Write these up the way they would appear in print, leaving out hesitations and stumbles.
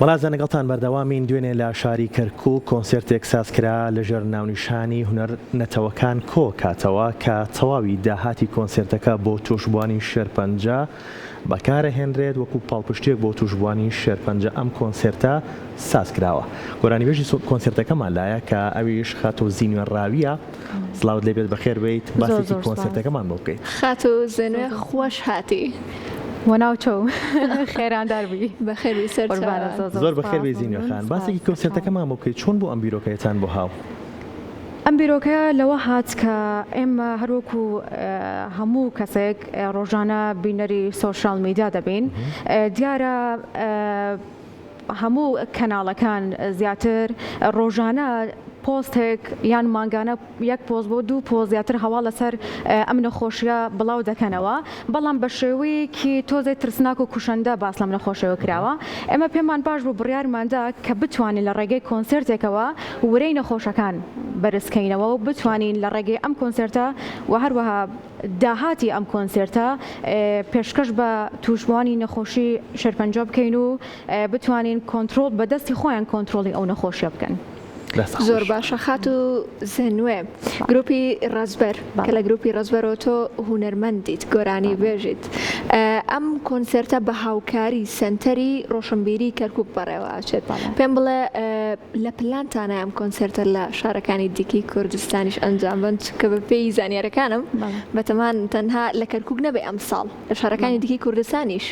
وڵاتە لەگەڵتان بەردەوامین دوێنێ لە شاری کەرکووک کۆنسێرتێک سازکرا لەژێر ناونیشانی هونەر نەتەوەکان کۆ کاتەوە کە تەواوی داهاتی کۆنسێرتەکە بۆ توشبوانی شێرپەنجە بەکارەهێنرێت وەکو پاڵپشتێک بۆ توشبوانی شێرپەنجە ئەم کۆنسێرتە سازکراوە. گۆرانیبێژی کۆنسێرتەکەمان لایە کە ئەویش خاتۆ زینوێ ڕاویە. سڵاوت لێبێت بەخێر بێیت باسێکی کۆنسێرتەکەمان بۆ بکەیت. خاتۆ زێنوێ خۆش هاتی. وەناوچۆ خێران بی بەخێری سەر زۆر بەخێر بێ زینوێ خان. باسێکی کۆنسێرتەکەمان بۆ بکەیت چۆن بۆ ئەم بیرۆکەیەتان بۆ هاو؟ ئەم بیرۆکە لەوە هات کە ئێمە هەروەکو هەموو کەسێک ڕۆژانە بینەری سۆشیال میدیا دەبین، دیارە هەموو کەناڵەکان زیاتر ڕۆژانە پۆستێک یان مانگانە یەک پۆست بۆ دوو پۆست زیاتر هەواڵ لەسەر ئەم نەخۆشیە بڵاو دەکەنەوە، بەڵام بە شێوەیەکی تۆزێک ترسناک و کوشەندە باس لەم نەخۆشیەوە کراوە. ئێمە پێمان باش بوو بڕیارماندا کە بتوانین لە ڕێگەی کۆنسێرتێکەوە وەرەی نەخۆشەکان بەرزکەینەوە و بتوانین لە ڕێگەی ئەم کۆنسێرتە و هەروەها داهاتی ئەم کۆنسێرتە پێشکەش بە توشبوانی نەخۆشی شێرپەنجە بکەین و بتوانین کۆنتترۆل بەدەستی خۆیان کۆنتترۆلی ئەو نەخۆشیە بکەن. زۆر باشە. خاتۆ زێنوێ گروپی ڕزبەر کە لە گروپی ڕزبەرەوە تۆ هونەرمەندیت گۆرانی بێژیت، ئەم کۆنسێرتە بە هاوکاری سنتەری ڕۆشنبیری کەرکووک بەڕێوە ئاچێت. پێم بڵێ لە پلانتانە ئەم کۆنسێرتە لە شارەکانی دیکەی کوردستانیش ئەنجام بن، کە بە پێی زانیاریەکانم بەتەمان تەنها لە کەرکووک نەبێ ئەم ساڵ لە شارەکانی دیکەی کوردستانیش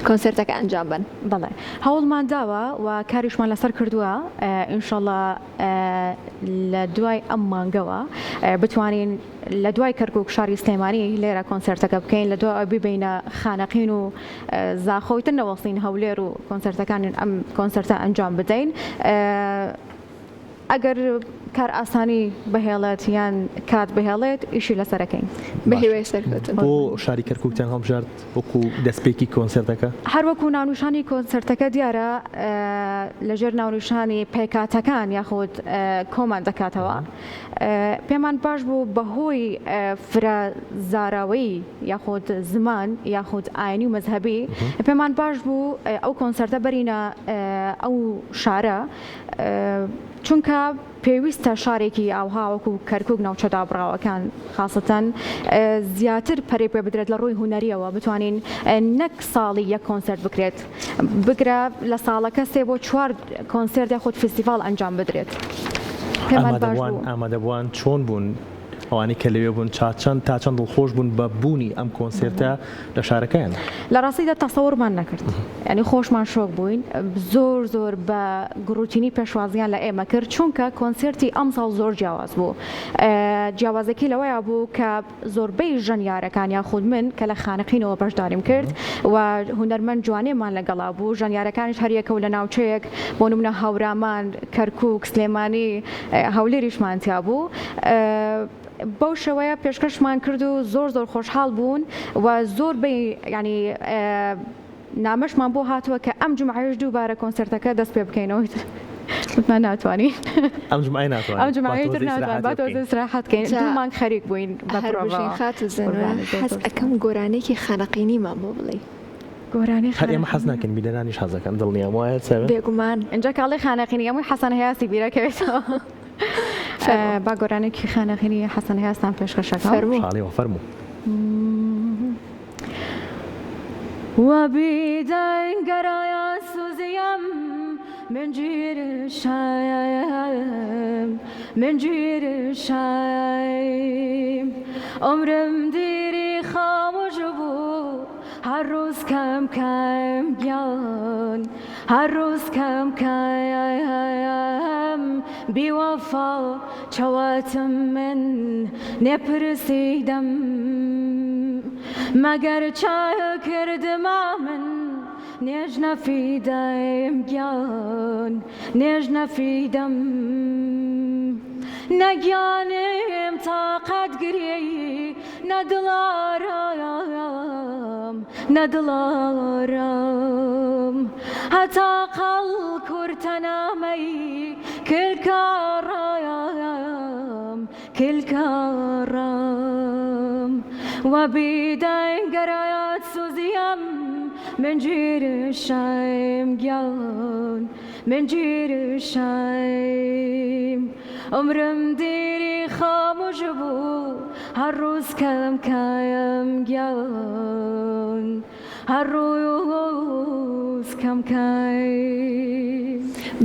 کۆنسێرتەکە ئەنجام بن. بەڵێ هەوڵمان داوە و کاریشمان لەسەر کردووە، ئینشاڵڵا لە دوای ئەم مانگەوە بتوانین لە دوای کەرکووک شاری سلێمانی لێرە کۆنسێرتەکە بکەین، لە دوای ببینە خانەقین و زاخۆی تر نەوەستین هەولێر و کۆنسێرتەکانین ئەم کۆنسێرتە ئەنجام بدەین. ئەگەر کار ئاسانی بەهێڵێت یان کات بەهێڵێت ئیشی لەسەرەکەین بە هیوای سەرکەوتن. بۆ شاری کەرکووکتان هەڵبژارد وەکو دەستپێکی کۆنسێرتەکە؟ هەروەکو ناونیشانی کۆنسێرتەکە دیارە لەژێر ناونیشانی پێکاتەکان یاخود کۆمان دەکاتەوە. پێمان باش بوو بەهۆی فرازاراوەی یاخود زمان یاخود ئاینی و مەزهەبی پێمان باش بوو ئەو کۆنسێرتە بەرینە ئەو شارە، چونکە پێویستە شارێکی ئاوهاوەکو کەرکووک ناوچە دابڕاوەکان خاستەن زیاتر پەرێ پێ بدرێت لە ڕووی هونەریەوە، بتوانین نەک ساڵی یەک کۆنسێرت بکرێت، بگرە لە ساڵەکە 3 بۆ 4 کۆنسێرت یاخود فستیڤال ئەنجام بدرێت. ئامادەبووان چۆن بوون ئەوانی کە لەوێ بوون تا چەند دڵخۆش بوون بە بوونی ئەم کۆنسێرتە لە شارەکەیان؟ لە ڕاستیدا تەسەوڕمان نەکرد، ینی خۆشمان شۆک بووین، زۆر بە گروتینی پێشوازیان لە ئێمە کرد، چونکە کۆنسێرتی ئەم ساڵ زۆر جیاواز بوو. جیاوازەکەی لەوەیە بوو کە زۆربەی ژەنیارەکان یاخود من کە لە خانەقینەوە بەشداریم کرد و هونەرمەند جوانێمان لەگەڵا بوو، ژەنیارەکانیش هەریەکە و لە ناوچەیەک بۆ نمونە هەورامان، کەرکووک، سلێمانی، هەولێریشمان تیا بوو. بەو شێوەیە پێشکەشمان کرد و زۆر خۆشحاڵ بوون و زۆر ینی نامەشمان بۆ هاتووە کە ئەم جمعەیەش دووبارە کۆنسێرتەکە دەست پێ بکەینەوە. من ناتوانین ئەم جمعەیە تر ناتوان با تۆ استراحەتکەین، دوومان خەریک بووین بە پرۆڤا. خاتۆ زێنوێ حەز ئەەکەم گۆرانێکی خانەقینیمان بۆ بڵێ. گۆرانی هەر ئێمە حەز ناکەین بیدەرانیش حەزەکەن دڵنیام وایە بێگومان ئەنجا کاڵی خانەقینی ئەمووی حەسەن هەیاسی بیرەکەوێتەوە. با گۆرانێکی خانەقینی حەسەن هەیاستان پێشکەشەکە فەرموو. وبيدين قرايا سوزيم من جير الشايم عمرم ديري خاموش بو هر روز کم بیان، هر روز کم بی وفا چواتم من نپرسیدم مگر چای کردم من نیج نفیدم گیان نیج نفیدم نگیانم طاقت گری ندلارم حتی قل کرتنامی کل کارم و بیدین گرایات سوزیم من جیر شایم گیان من جیر شایم عمرم دیری خاموش بود هر روز کم کایم گیان هر روز کم کایم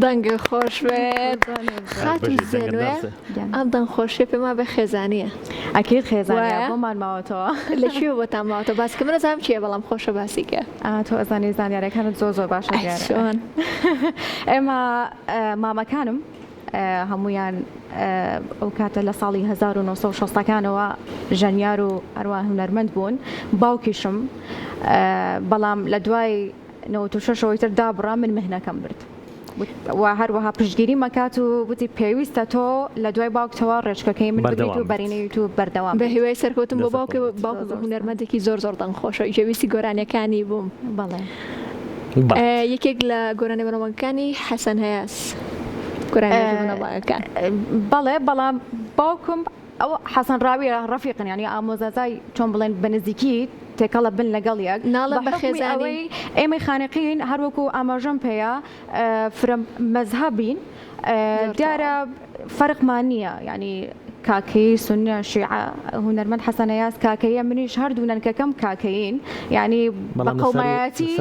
دەنگ خۆش بێت خات و زێنوێ ئەم دەنگ خۆشیە پێما بە خێزانیە ئەکید خێزانە بۆمان ماوەتەوە لەکوێ بۆتان ماوەتە باسکە من نەزانم چییە بەڵام خۆشە باسیکە تۆ ئەزانی زانیارەکانت زۆر باشە چۆن ئێمە مامەکانم هەمویان ئەو کاتە لە ساڵی 1960ەکانەوە ژەنیار و هەروە هونەرمەند بوون باوکیشم بەڵام لە دوای 96ەوەی تر دابڕا من مهنەکەم برد و هەروەها پشتگیری مەکات و وتی پێویستە تۆ لە دوای باوکتەوە ڕێچکەکەی من ببیت و بەرینەیت و بەردەوام بە هیوای سەرکەوتم بۆ باوک هونەرمەندێکی زۆر دەنگخۆشە ژەویستی گۆرانیەکانی بووم بەڵێ یەکێک لە گۆرانە بەنەوەکانی حەسەن هەیاس گۆرانیەکان بەڵێ بەڵام باوکم ئەو حەسەن ڕاویە ڕەفیقن ینی ئامۆزازای چۆن بڵێن بەنزیکی تێکەڵە بن لەگەڵ یەک ناڵە بە خێزانی ئێمەی خانەقین هەروەکو ئاماژەم پێەیە فرە مەزهبین دیارە فەرقمان نییە ینی کاکەی سونە شیعە هونەرمەند حەسەن هەیاس کاکەیە منیش هەردوو نەنکەکەم کاکەین ینی بە قەومایەتی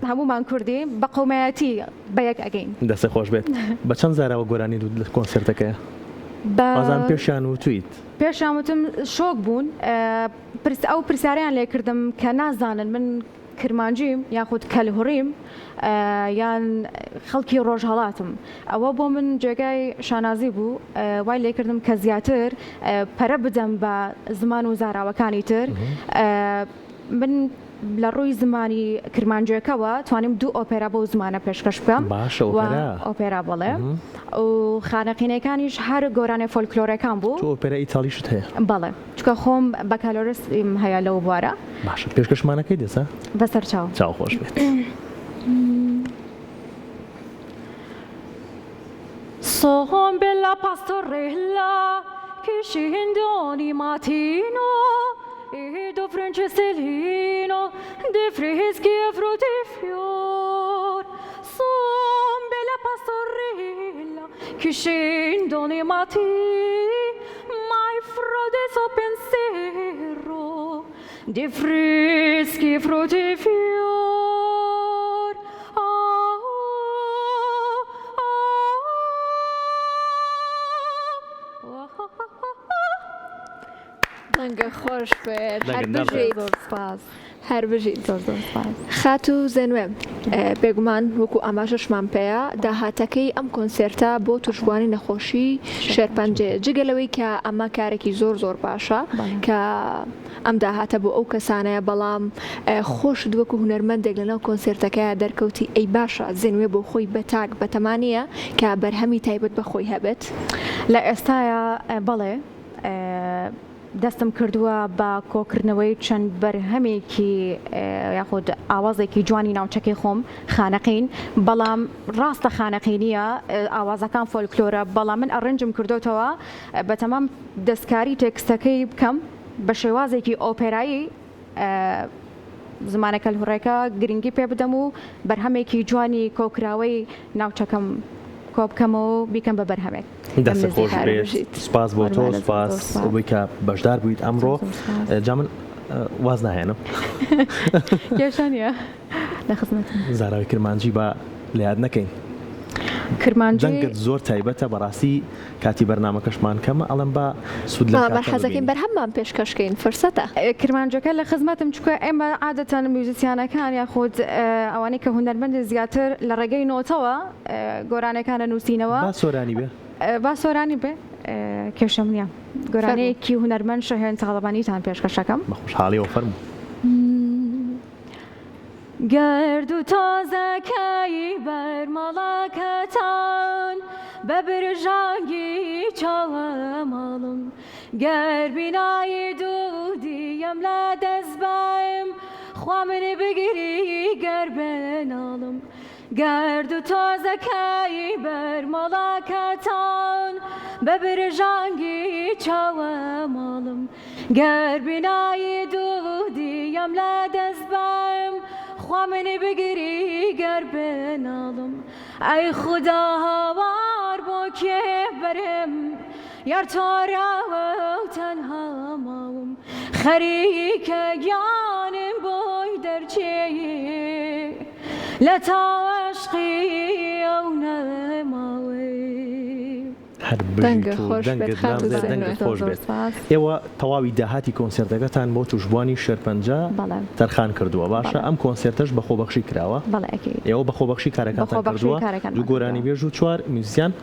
هەمومان کوردی بە قەومایەتی بە یەک ئەگەین دەسە خۆش بێت بە چەند زارەوە گۆرانی دوو لە کۆنسرتەکەیە بازان پێشیان وتویت پێشیان شۆک بوون ئەو پرسیاریان لێ کردم کە نازانن من کرمانجیم یاخود کەلهوڕیم یان خەڵکی ڕۆژهەڵاتم ئەوە بۆ من جێگای شانازی بوو وای لێ کردم کە زیاتر پەرە بدەم بە زمان و زاراوەکانی تر من لە ڕووی زمانی کرمانجیەکەوە توانیم دوو ئۆپێرا بۆ زمانە پێشکەش بکەم ئۆپێرا بڵێ و خانەقینەکانیش هەر گۆرانێ فۆلکلۆرەکان بوو ئۆپێرا ئیتالیشت هەیە بەڵێ چکە خۆم بەکالۆرسم هەیە لەو بوارە باشە پێشکەشمانەکەی دەسە بەسەر چاو خۆش بێت Sohon bella pastorella che scendoni mattino e do Francesellino de freschi e frutti fior. Son bella pastorella che scendono i mattini mai frode so pensiero de freschi e frutti fior. دەنگە خۆش بێت هەر بژیت خات و زێنوێ بێگومان وەکو ئاماژەشمان پێەیە داهاتەکەی ئەم کۆنسێرتە بۆ توشبوانی نەخۆشی شێرپەنجێ جگەلەوەی کە ئەمە کارێکی زۆر باشە کە ئەم داهاتە بۆ ئەو کەسانەیە بەڵام خۆش دووەکو هونەرمەندێک لەناو کۆنسێرتەکەیە دەرکەوتی ئەی باشە زێنوێ بۆ خۆی بەتاک بەتەمانیە کە بەرهەمی تایبەت بەخۆی هەبێت لە ئێستاە بەڵێ دەستم کردووە بە کۆکردنەوەی چەند بەرهەمێکی یاخود ئاوازێکی جوانی ناوچەکەی خۆم خانەقین بەڵام ڕاستە خانەقینیە ئاوازەکان فۆلکلۆرە بەڵام من ئەڕەنجم کردوتەوە بە تەمام دەستکاری تێکستەکەی بکەم بە شێوازێکی ئۆپێرایی زمانە کەلهوڕێکە گرنگی پێ بدەم و بەرهەمێکی جوانی کۆکراوەی ناوچەکەم کۆبکەمەوە بیکەم بە بەرهەمێک دەستە خۆش بێت سپاس بۆ تۆ سپاس ئەوەی کە بەشدار بوویت ئەمڕۆ جا من واز ناهێنم کێشانە لە خزمەتم زاراوی کرمانجی بە لە یاد نەکەین دەنگت زۆر تایبەتە بەڕاستی کاتی بەرنامەکەشمان کەمە ئەڵم بە سوود لە حەزەکەین بەرهەممان پێشکەشکەین فرسەتە کرمانجەکە لە خزمەتم چکە ئێمە عادەتەن میوزیسیانەکان یاخود ئەوانەی کە هونەرمەند زیاتر لە ڕێگەی نۆتەوە گۆرانەکانە نووسینەوە سۆرانی بێ با سۆرانی بێ کێشەم نییە گۆرانەیەکی هونەرمەند شەهێن تاڵەبانیتان پێشکەشەکەم بە خوشحاڵیەوە فەرموو گرد و تازەکەی بەرمەڵاکەتان بە برژانگی چاوە ماڵم گەر بینایی دوودیم لە دەستبایم خوا منی بگیری گەر بێناڵم گرد و تازەکەی بەرمەڵاکەتان بە برژانگی چاوە ماڵم گەر بینایی دوودیم لە دەستبایم خوا منی بگیری گر بنالم ای خدا هوار با که برم یار تو را تنها ماوم خریک گیانم بای درچه لتا عشقی او نماوی هەر بژیت و دەنگت لام زێر دەنگت خۆش بێت. ئێوە تەواوی داهاتی کۆنسێرتەکەتان بۆ توشبوانی شێرپەنجە تەرخان کردووە باشە ئەم کۆنسێرتەش بە خۆبەخشی کراوە ئێوە بە خۆبەخشی کارەکانتان کردووە دوو گۆرانی بێژ و 4 میوزیسیان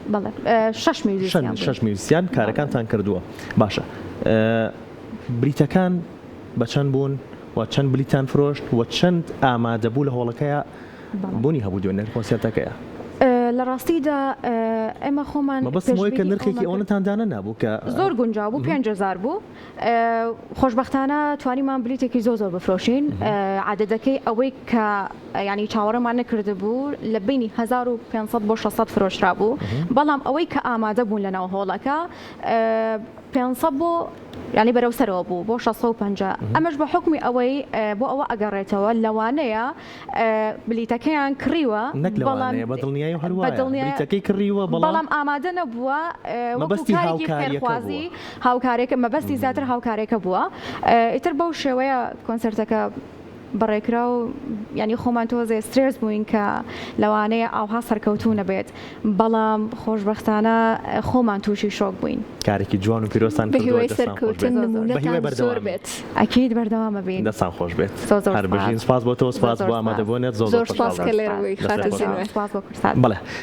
6 میوزیسیان کارەکانتان کردووە باشە بریتەکان بە چەند بوون و چەند بلیتان فرۆشت و چەند ئامادەبوو لە هۆڵەکەیە بوونی هەبوو دوێنێ کۆنسێرتەکەیە لە ڕاستیدا ئێمە خۆمان بەبستمەوەی کە نرخێکی ئەوەتاندانە نبوو کە زۆر گونجاو بوو 5,000 بوو خۆشبەختانە توانیمان بلیتێکی زۆر بفرۆشین عادەدەکەی ئەوەی کە ینی چاوەڕێمان نەکرده بوو لە بینی 1500 بۆ 600 فرۆشرا بوو بەڵام ئەوەی کە ئامادە بوون لەناو هۆڵەکە 500 بۆ ینی بەرەو سەرەوە بوو بۆ 650 ئەمەش بە حکمی ئەوەی بۆ ئەوە ئەگەڕێتەوە لەوانەیە بلیتەکەیان کڕیوە بەدڵنیایی هەروایەکەی کڕیوە بەڵام ئامادە نەبووە مەبەستی هاوکاریەکەی هاوکارێکە مەبەستی زیاتر هاوکارێکە بووە ئیتر بەو شێوەیە کۆنسەرتەکە بەڕێکرا و ینی خۆمان تۆزێ سترێس بووین کە لەوانەیە ئاوها سەرکەوتوو نەبێت بەڵام خۆشبەختانە خۆمان تووشی شۆک بووین کارێکی جوان و پیرۆستان زۆر بێت ئەکید بەردەوامە بین دەستان خۆش بێت هەر بژین سپاس بۆ تۆ سپاس بۆ ئامادەبوونێت زۆر سپاس کە لێرەوەی خاتە زیێنێ بەڵێ